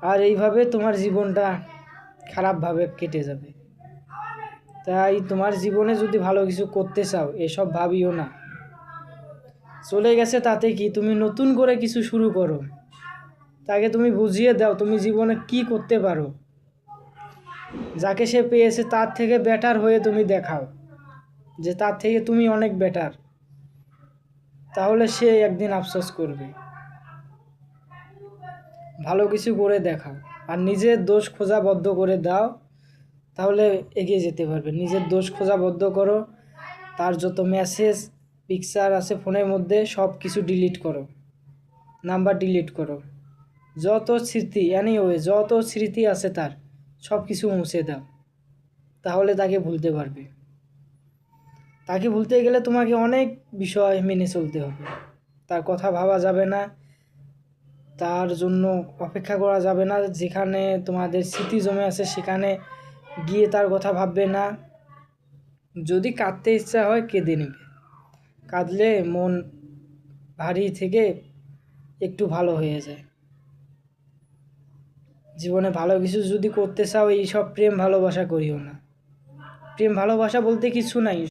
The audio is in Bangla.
আর এইভাবে তোমার জীবনটা খারাপভাবে কেটে যাবে। তাই তোমার জীবনে যদি ভালো কিছু করতে চাও, এসব ভাবিও না। চলে গেছে তাতে কি, তুমি নতুন করে কিছু শুরু করো। তাকে তুমি বুঝিয়ে দাও তুমি জীবনে কি করতে পারো। যাকে সে পেয়েছে তার থেকে বেটার হয়ে তুমি দেখাও যে তার থেকে তুমি অনেক বেটার। তাহলে সে একদিন আফসোস করবে। ভালো কিছু করে দেখাও আর নিজের দোষ খোঁজা বদ্ধ করে দাও, তাহলে এগিয়ে যেতে পারবে। নিজের দোষ খোঁজা বদ্ধ করো, তার যত মেসেজ পিকচার আছে ফোনের মধ্যে সব কিছু ডিলিট করো, নাম্বার ডিলিট করো, যত স্মৃতি যত স্মৃতি আছে তার সব কিছু মুছে দাও। তাহলে তাকে ভুলতে পারবে। তাকে ভুলতে গেলে তোমাকে অনেক বিষয় মেনে চলতে হবে। তার কথা ভাবা যাবে না, তার জন্য অপেক্ষা করা যাবে না। যেখানে তোমাদের স্মৃতি জমে আছে সেখানে গিয়ে তার কথা ভাববে না। যদি কাঁদতে ইচ্ছা হয় কেঁদে নেবে, কাঁদলে মন ভারী থেকে একটু ভালো হয়ে যায়। জীবনে ভালো কিছু যদি করতে চাও, এইসব প্রেম ভালোবাসা করিও না। প্রেম ভালোবাসা বলতে কিছু নাই।